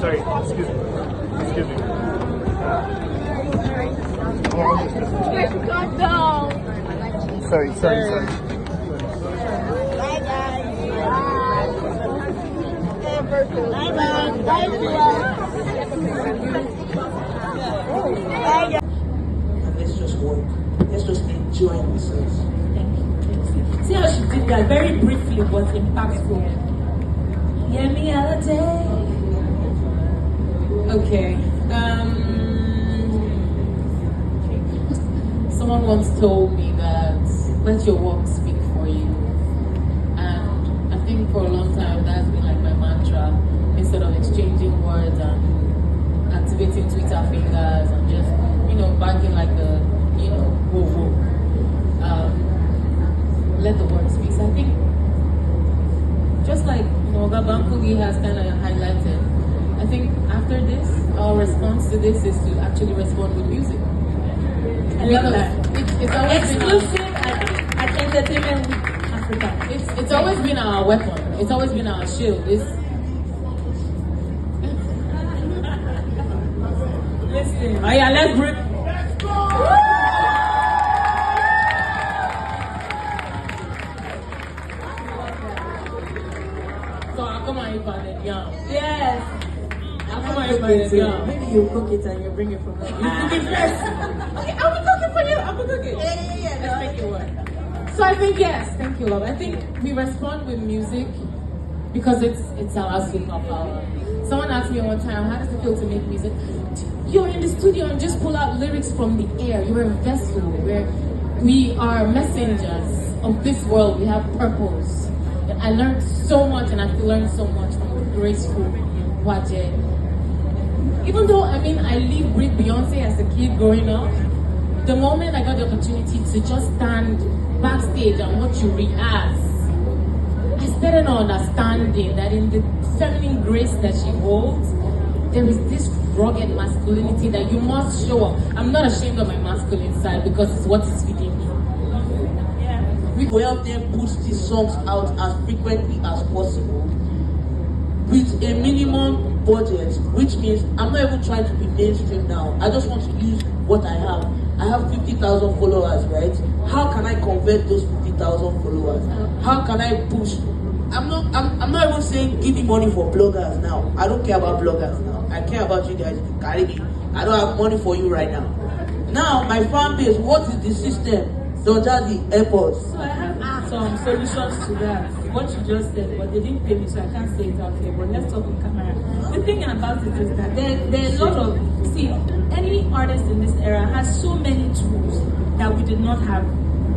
Sorry, excuse me. Excuse me. Sorry. Bye guys. Bye bye. Bye Tiwa. And let's just work. Let's just enjoy ourselves. Thank you. See how she did that very briefly but impactful. Hear me holiday. Okay. Someone once told me that let your work speak for you. And I think for a long time that's been like my mantra. Instead of exchanging words and activating Twitter fingers and just, barking like the, whoa, whoa. Let the work speak. So I think, just like Babankuli has kind of highlighted, I think after this, our response to this is to actually respond with music. I love that. It's always Exclusive at Entertainment Week Africa. It's always been our weapon. It's always been our shield. Listen. Oh yeah, let's break. So I'll come on, Yes. Maybe you cook it and you bring it from there. You cook it first. Okay, I'll be cooking for you. I'll be cooking. Yeah. Let's make it work. So I think yes, thank you, love. I think we respond with music because it's our superpower. Someone asked me one time, how does it feel to make music? You're in the studio and just pull out lyrics from the air. You're a vessel. We are messengers of this world. We have purpose. And I learned so much, and I still learn so much from the graceful Waje. Even though, I lived with Beyonce as a kid growing up, the moment I got the opportunity to just stand backstage and watch you rehearse, I started understanding that in the feminine grace that she holds, there is this rugged masculinity that you must show up. I'm not ashamed of my masculine side because it's what is feeding me. We help them push these songs out as frequently as possible with a minimum budget, which means I'm not even trying to be mainstream now. I just want to use what I have. I have 50,000 followers, right? How can I convert those 50,000 followers? How can I push? I'm not even saying give me money for bloggers now. I don't care about bloggers now. I care about you guys. You carry me. I don't have money for you right now. Now, my fan base, what is the system? Dojadi airports. So I have some solutions to that. What you just said, but they didn't pay me, so I can't say it out here. But let's talk on camera. The thing about it is that there are a lot of any artist in this era has so many tools that we did not have.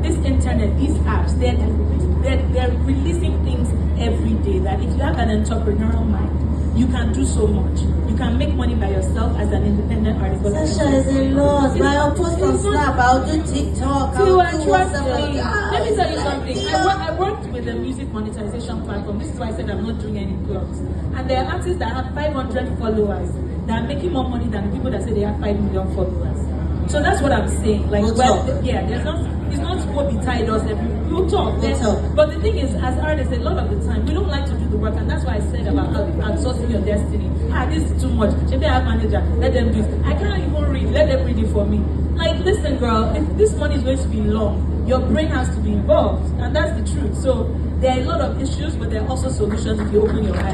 This internet, these apps, they're releasing things every day. That if you have an entrepreneurial mind, you can do so much. You can make money by yourself as an independent artist. Sasha is a lot. I'll post on Snap, I'll do TikTok, Tiwa, I'll do trust WhatsApp. me. Let me tell you something. I worked with a music monetization platform. This is why I said I'm not doing any clubs. And there are artists that have 500 followers that are making more money than the people that say they have 5 million followers. So that's what I'm saying. Like, it's not what we tied us every. We'll talk. But the thing is, as artists, a lot of the time we don't like to do the work, and that's why I said about outsourcing your destiny. This is too much. If they have manager, let them do it. I can't even read. Let them read it for me. Like, listen, girl. If this money is going to be long, your brain has to be involved, and that's the truth. So there are a lot of issues, but there are also solutions if you open your eyes.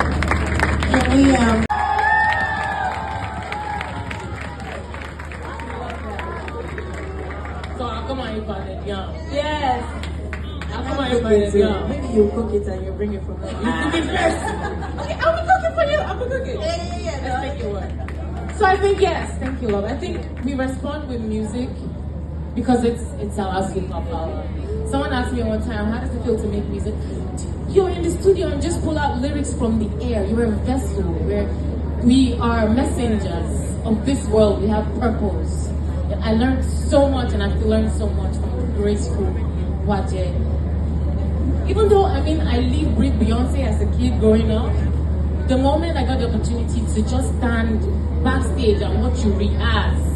So I'll come on, Yes. Maybe you cook it and you bring it from there. You cook it first. Okay, I'll be cooking for you. I'll be cooking. Yeah. Let's make it work. So I think yes, thank you, love. I think we respond with music because it's our superpower. Someone asked me one time, how does it feel to make music? You're in the studio and just pull out lyrics from the air. You're a vessel. We are messengers of this world. We have purpose. And I learned so much, and I still learn so much from the graceful Waje. Even though, I mean, I lived with Beyonce as a kid growing up, the moment I got the opportunity to just stand backstage and watch you rehearse,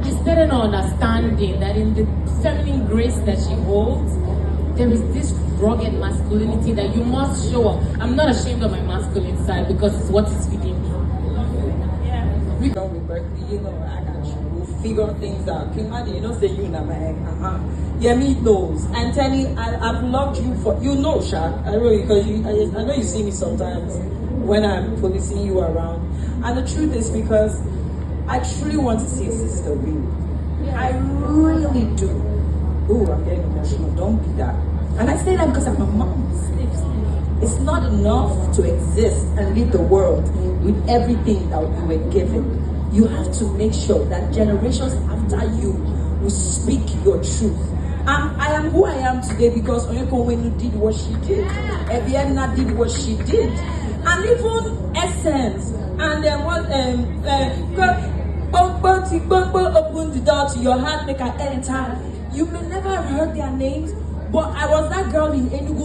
I started understanding that in the feminine grace that she holds, there is this rugged masculinity that you must show up. I'm not ashamed of my masculine side because it's what is within me. We go with Berkeley, you know, I got you. We'll figure things out. Kimani, you know, say you na my yeah, me knows. And Tenny, I've loved you for, you know, Sha. I know because I know you see me sometimes when I'm policing you around. And the truth is because I truly want to see a sister win. I really do. Oh, I'm getting emotional. Don't be that. And I say that because I'm a mom. It's not enough to exist and leave the world with everything that you were given. You have to make sure that generations after you will speak your truth. I am who I am today because Onyeko Wenu did what she did. Ebiena did what she did. And even Essence. And then what open the door to your heart, make an enter. You may never have heard their names, but I was that girl in Enugu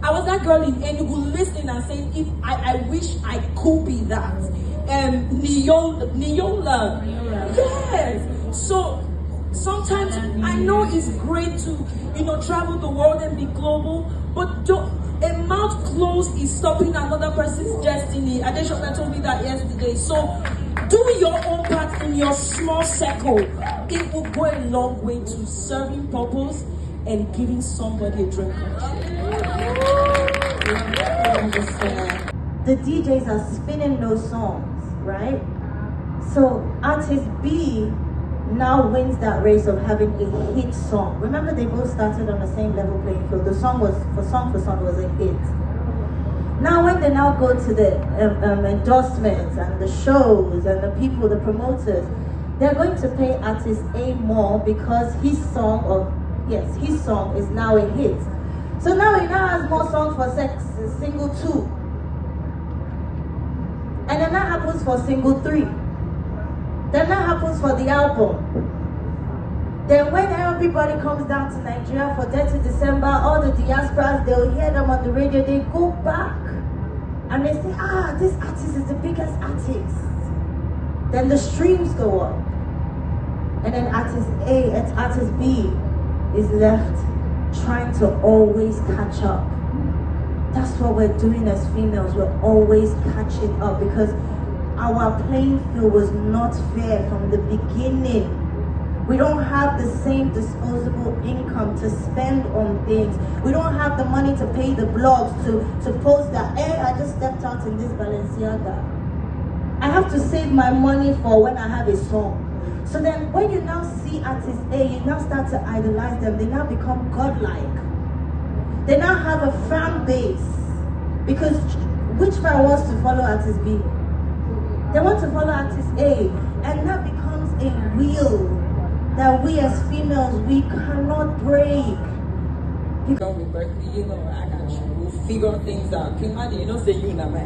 I was that girl in Enugu listening and saying, if I wish I could be that. Neola. Yes. So sometimes I know it's great to, travel the world and be global, but a mouth closed is stopping another person's destiny. Adeshoka told me that yesterday. So do your own part in your small circle. It will go a long way to serving purpose and giving somebody a dream come true. The DJs are spinning those songs, right? So artist B now wins that race of having a hit song. Remember, they both started on the same level playing field. The song was, for song was a hit. Now when they now go to the endorsements and the shows and the people, the promoters, they're going to pay artist A more because his song is now a hit. So now he now has more songs for single 2. And then that happens for single 3. Then that happens for the album. Then when everybody comes down to Nigeria for 30 December, all the diasporas, they'll hear them on the radio, they go back and they say, this artist is the biggest artist. Then the streams go up. And then artist A and artist B is left trying to always catch up. That's what we're doing as females. We're always catching up because our playing field was not fair from the beginning. We don't have the same disposable income to spend on things. We don't have the money to pay the blogs to post that, I just stepped out in this Balenciaga. I have to save my money for when I have a song. So then when you now see artist A, you now start to idolize them. They now become godlike. They now have a fan base. Because which fan wants to follow artist B? They want to follow artist A. And that becomes a wheel that we as females, we cannot break. You go with Berkeley, I got you. We'll figure things out. Kimani, you know, say you na my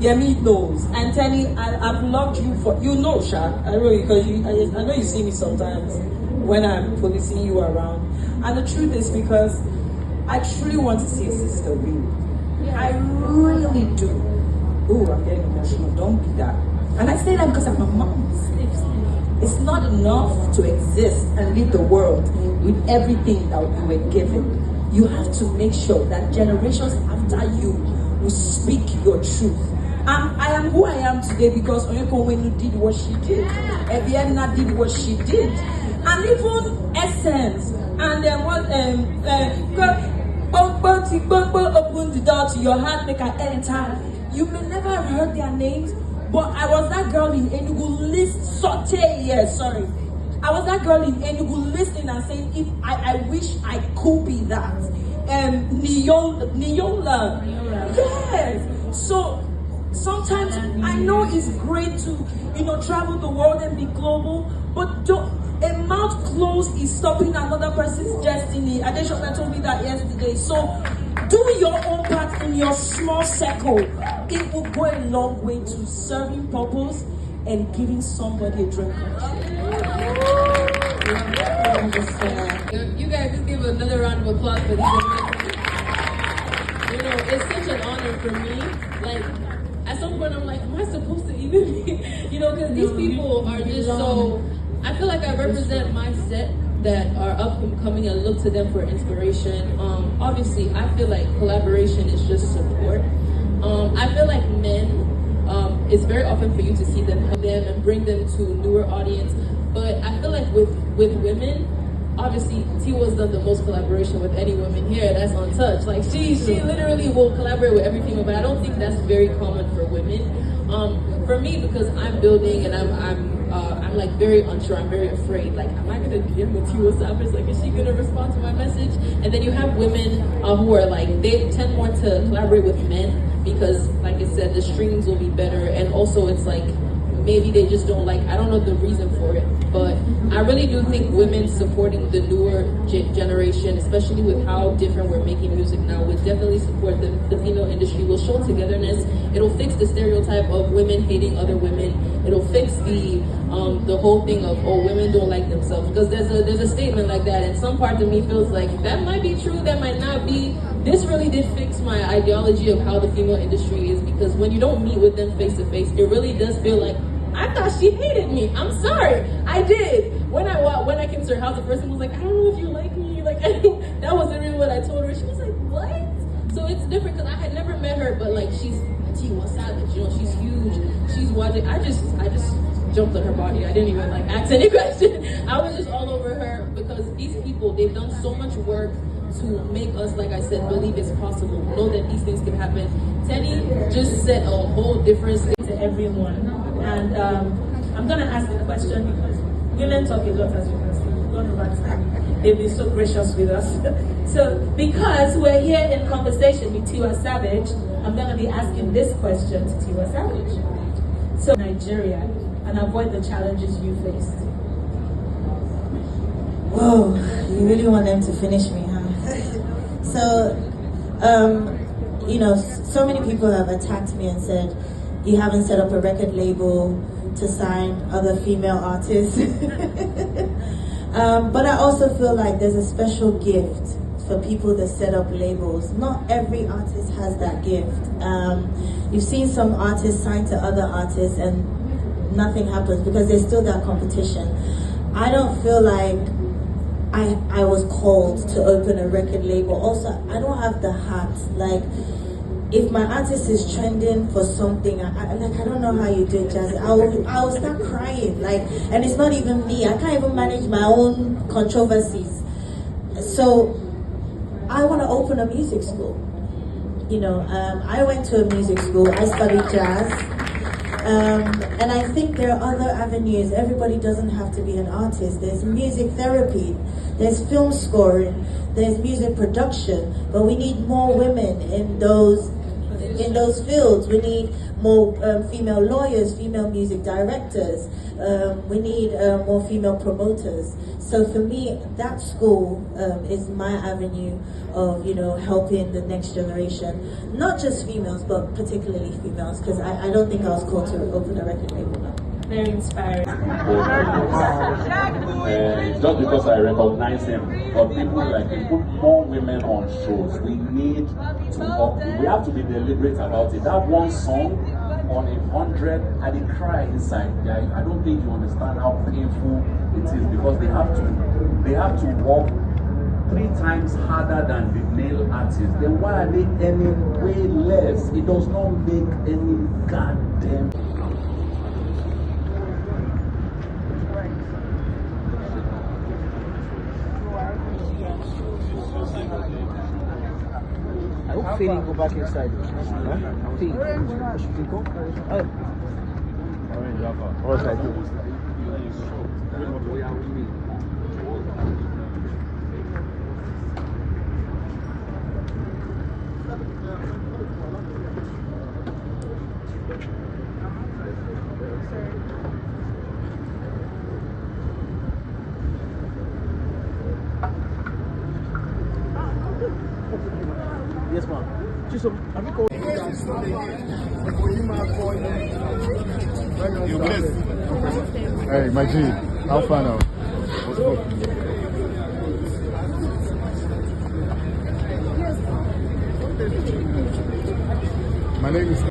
yeah, me knows. And Tenny, I've loved you for, Sha. I know because I know you see me sometimes when I'm policing you around. And the truth is because I truly want to see a sister win. I really do. Oh, I'm getting emotional. Don't be that. And I say that because I'm a mom. It's not enough to exist and leave the world with everything that you were given. You have to make sure that generations after you will speak your truth. I am who I am today because Onyeko Wenu did what she did. Ebiena did what she did. And even Essence. And then what open the door to your heart, make an enter. You may never have heard their names, but I was that girl in Enugu I was that girl in Enugu listening and saying, if I wish I could be that. Neola. Yes. So sometimes I know it's great to, travel the world and be global, but a mouth closed is stopping another person's destiny. Adeshoka told me that yesterday. So do your own part in your small circle. It will go a long way to serving purpose and giving somebody a dream come true. You guys just give give another round of applause for these amazing. You know, it's such an honor for me. Like, at some point I'm like, am I supposed to even be, you know, because these people are just so, I feel like I represent my set that are up and coming and look to them for inspiration. Obviously, I feel like collaboration is just support. I feel like men, it's very often for you to see them help them and bring them to newer audience. But I feel like with women, obviously Tiwa's done the most collaboration with any woman here that's on Touch. Like she literally will collaborate with every female, but I don't think that's very common for women. For me, because I'm building and I'm like very unsure, I'm very afraid. Like, am I gonna DM with Tiwa Savage? Like, is she gonna respond to my message? And then you have women who are like, they tend more to collaborate with men because, like I said, the streams will be better, and also it's like maybe they just don't like, I don't know the reason for it, but I really do think women supporting the newer generation, especially with how different we're making music now, would definitely support the female industry. Will show togetherness. It'll fix the stereotype of women hating other women. It'll fix the whole thing of, oh, women don't like themselves, because there's a statement like that, and some part of me feels like that might be true, that might not be. This really did fix my ideology of how the female industry is, because when you don't meet with them face to face, it really does feel like, I thought she hated me. I'm sorry, I did. When I came to her house, the person was like, I don't know if you like me. Like, that wasn't really what I told her. She was like, what? So it's different because I had never met her, but like she's Tiwa Savage, you know, she's huge. She's watching. I just jumped on her body. I didn't even like ask any question. I was just all over her because these people, they've done so much work to make us, like I said, believe it's possible, know that these things can happen. Teddy just said a whole different thing To everyone. And I'm going to ask the question because women talk a lot, as you can see. We've gone over time. They've been so gracious with us. So, because we're here in conversation with Tiwa Savage, I'm going to be asking this question to Tiwa Savage. So, Nigeria, and avoid the challenges you faced. Whoa, you really want them to finish me, huh? So, you know, so many people have attacked me and said, you haven't set up a record label to sign other female artists. But I also feel like there's a special gift for people that set up labels. Not every artist has that gift. You've seen some artists sign to other artists and nothing happens because there's still that competition. I don't feel like I was called to open a record label. Also, I don't have the heart. Like, if my artist is trending for something, I don't know how you do it, Jazzy. I will start crying. Like, and it's not even me. I can't even manage my own controversies. So, I want to open a music school. You know, I went to a music school. I studied jazz. And I think there are other avenues. Everybody doesn't have to be an artist. There's music therapy, there's film scoring, there's music production, but we need more women in those fields. We need more female lawyers, female music directors. We need more female promoters. So for me, that school is my avenue of, you know, helping the next generation. Not just females, but particularly females, because I don't think I was called to open a record label now. Very inspiring. Just because I recognize him, but people like to put more women on shows. We need to, we have to be deliberate about it. That one song on 100, I did cry inside. I don't think you understand how painful it is, because they have to work 3 times harder than the male artists. Then why are they earning way less? It does not make any goddamn. I hope Fading go back inside. Huh? Fade. Should we go? What should I do? Yes, ma'am. Have you called? You blessed. Hey, my G, how far now? What's up? My name is.